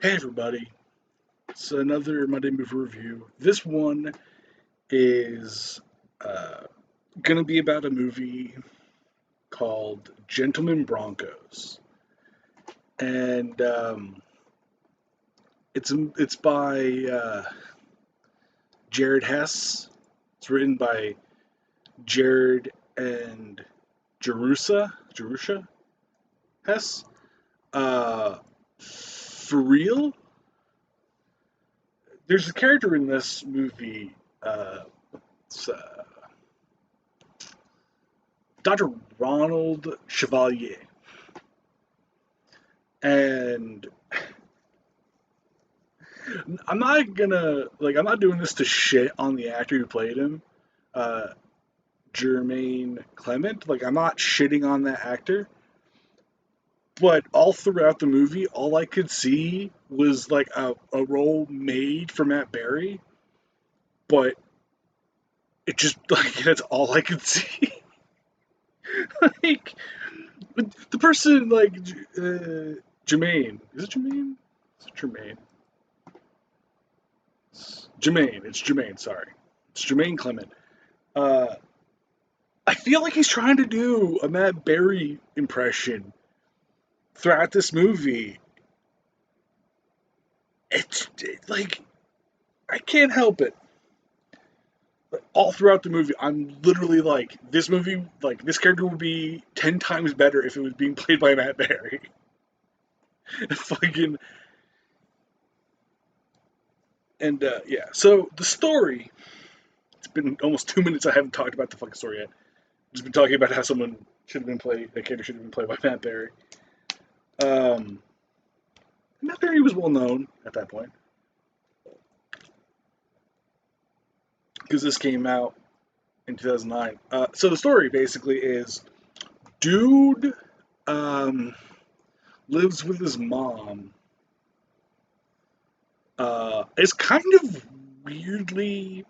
Hey everybody, it's another Monday Movie Review. This one is uh, going to be about a movie called Gentlemen Broncos, and it's by Jared Hess. It's written by Jared and Jerusha Hess. For real, there's a character in this movie. It's, Dr. Ronald Chevalier. And I'm not doing this to shit on the actor who played him, uh, Jermaine Clement. Like, I'm not shitting on that actor. But all throughout the movie, all I could see was like a role made for Matt Berry, but it just, like, that's all I could see. Like, the person, like, Jermaine. Is it Jermaine? It's Jermaine. Jermaine. It's Jermaine, sorry. It's Jermaine Clement. Uh, I feel like he's trying to do a Matt Berry impression throughout this movie. Like, I can't help it. All throughout the movie, I'm literally like, this character would be 10 times better if it was being played by Matt Berry. Fucking. And, yeah. So, the story, it's been almost 2 minutes I haven't talked about the fucking story yet. Just been talking about how a character should have been played by Matt Berry. Um, Matt Berry was well known at that point because this came out in 2009. So the story basically is dude um, lives with his mom. It's kind of weirdly.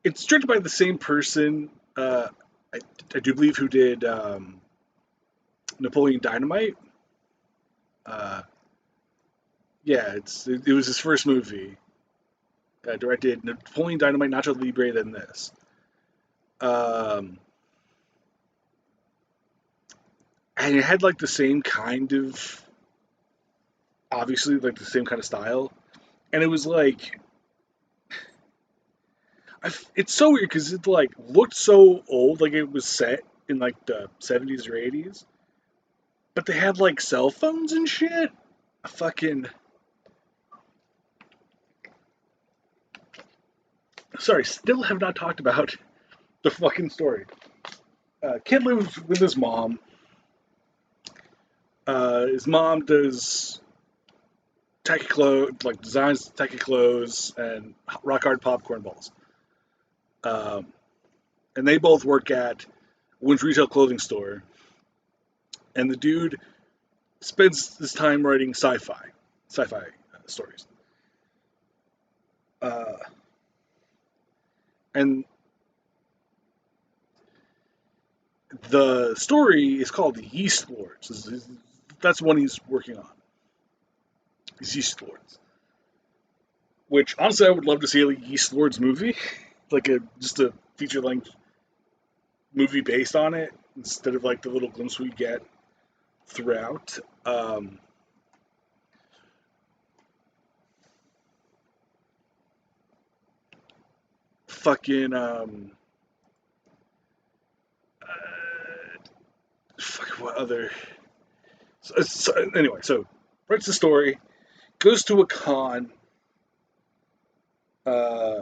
It's directed by the same person, I, I do believe, who did Napoleon Dynamite. Uh, yeah, it was his first movie. Directed Napoleon Dynamite, Nacho Libre, then this. Um, and it had like the same kind of, obviously, like the same kind of style. And it was like, it's so weird because it like looked so old, like it was set in like the 70s or 80s, but they had like cell phones and shit. I fucking sorry, still have not talked about the fucking story. Kid lives with his mom. His mom does tacky clothes, like designs tacky clothes and rock hard popcorn balls. Um, and they both work at Wynn's retail clothing store. And the dude spends his time writing sci-fi stories. Uh, and the story is called Yeast Lords. That's one he's working on. Yeast Lords. Which honestly, I would love to see a Yeast Lords movie, like just a feature length movie based on it, instead of like the little glimpse we get throughout. Fucking fuck, what other? Anyway, so writes the story, goes to a con uh,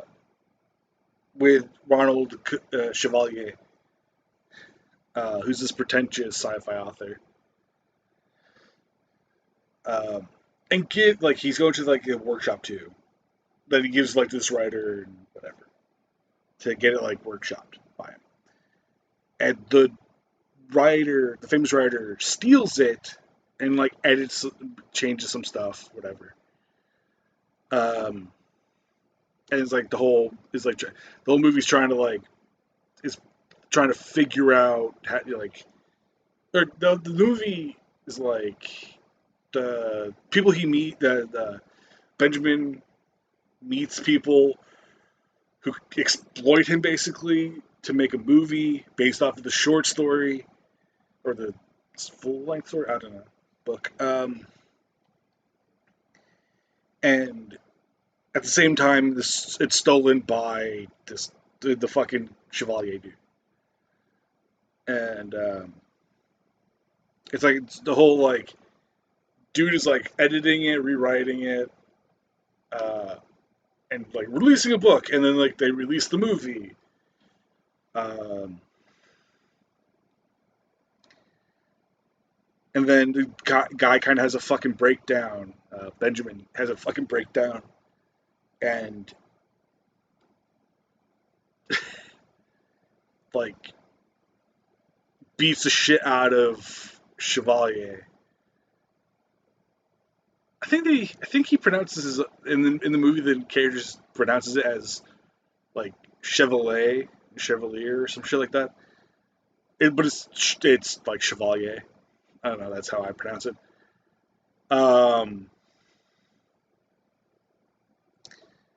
with Ronald Chevalier, who's this pretentious sci-fi author, um, and he's going to like a workshop too that he gives like this writer and whatever to get it like workshopped by him, and the famous writer, steals it and like edits, changes some stuff, whatever. Um, and it's like the whole movie's trying to like is trying to figure out how, like, or the movie. is like the people he meet. The Benjamin meets people who exploit him basically to make a movie based off of the short story or the full length story. I don't know book. And at the same time, this it's stolen by the fucking Chevalier dude, and it's like it's the whole like dude is like editing it, rewriting it, uh, and like releasing a book, and then like they release the movie. Um, and then the guy kind of has a fucking breakdown. Benjamin has a fucking breakdown, and like beats the shit out of Chevalier. I think he pronounces it in the movie. The character pronounces it as like Chevalier, or some shit like that. But it's like Chevalier. I don't know. That's how I pronounce it. Um,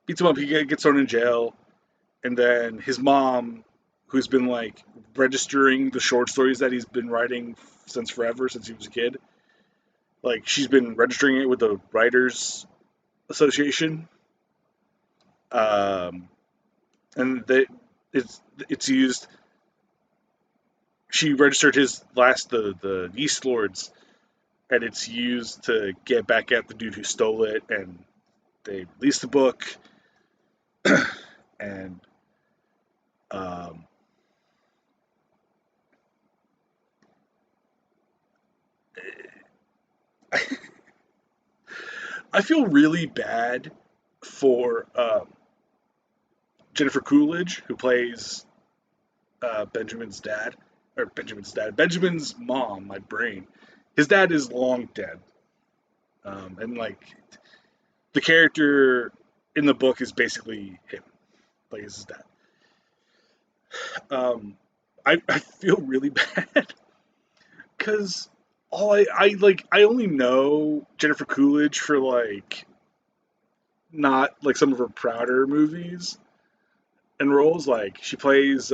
Beats him up. He gets thrown in jail, and then his mom, who's been like registering the short stories that he's been writing since forever, since he was a kid. Like she's been registering it with the Writers Association, um, and it's used. She registered his last the Yeast Lords, and it's used to get back at the dude who stole it. And they released the book, and um, I feel really bad for Jennifer Coolidge, who plays Benjamin's mom. My brain. His dad is long dead, and like the character in the book is basically him, like his dad. I feel really bad because I like I only know Jennifer Coolidge for like not like some of her prouder movies and roles. Like she plays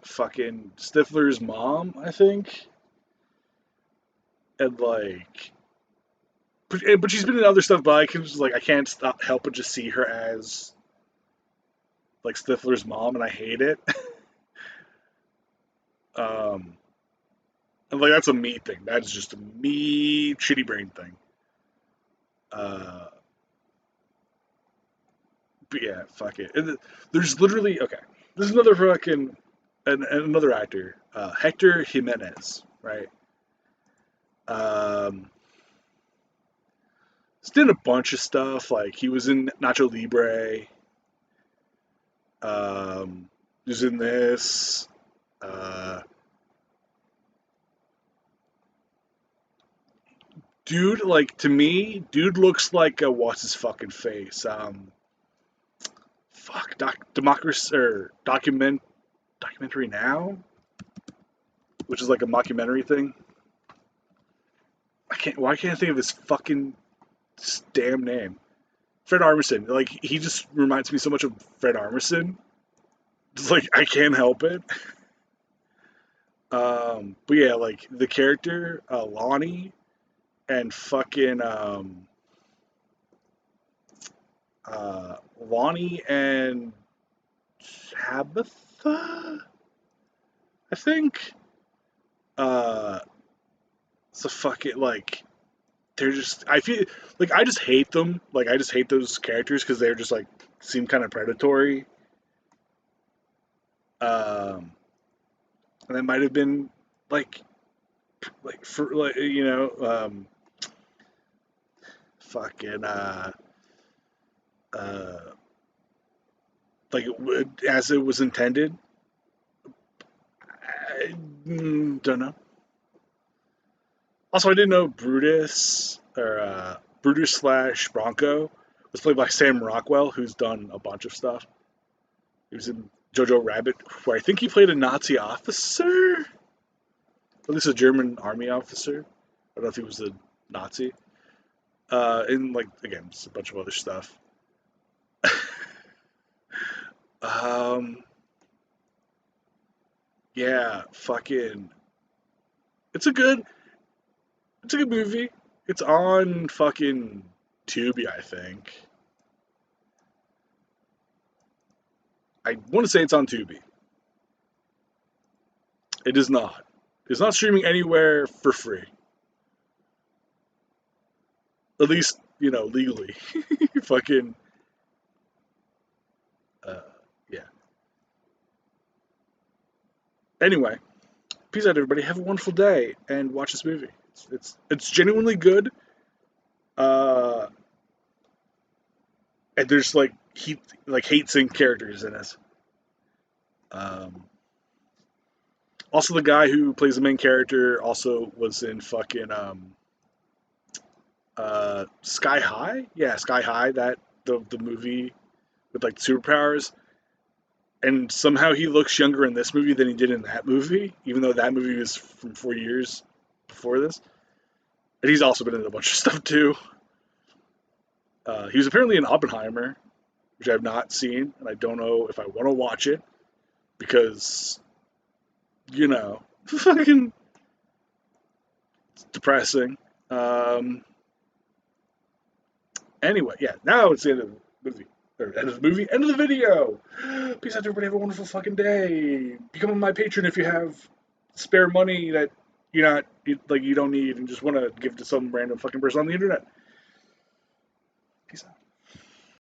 fucking Stifler's mom, I think, and like. But she's been in other stuff, but I can't stop help but just see her as like Stifler's mom, and I hate it. um, and like that's a me thing. That's just a me shitty brain thing. Uh, but yeah, fuck it. There's literally okay. There's another fucking another actor, Hector Jimenez, right? Um, he's did a bunch of stuff. Like he was in Nacho Libre. He was in this. Uh, dude, like to me, dude looks like what's his fucking face? Fuck, democracy or documentary now, which is like a mockumentary thing. I can't. Why can't I think of his fucking damn name? Fred Armisen. Like he just reminds me so much of Fred Armisen. It's like I can't help it. But yeah, like the character Lonnie and fucking Lonnie and Tabitha, I think. Uh, so fuck it, like they're just. I feel like I just hate them. Like I just hate those characters because they're just like seem kind of predatory. Um, and that might have been like for like fucking uh like as it was intended. I don't know. Also, I didn't know Brutus slash Bronco was played by Sam Rockwell, who's done a bunch of stuff. He was in Jojo Rabbit, where I think he played a Nazi officer. at least a German army officer. I don't know if he was a Nazi. And like again, just a bunch of other stuff. um, yeah, fucking. It's a good, it's a good movie. It's on fucking Tubi, I think. I want to say it's on Tubi. It is not. It's not streaming anywhere for free. At least, legally. Fucking, uh, yeah. Anyway, peace out, everybody. Have a wonderful day and watch this movie. It's genuinely good. Uh, and there's hate sync characters in it. Um, also, the guy who plays the main character also was in fucking Sky High. Yeah, Sky High. That the movie with like superpowers. And somehow he looks younger in this movie than he did in that movie, even though that movie was from 4 years before this. And he's also been in a bunch of stuff too. He was apparently in Oppenheimer, which I've not seen, and I don't know if I want to watch it because, fucking it's depressing. Anyway, yeah, now it's the end of the movie. Or end of the movie, end of the video. Peace out, everybody. Have a wonderful fucking day. Become my patron if you have spare money that you don't need and just want to give to some random fucking person on the internet. Peace out.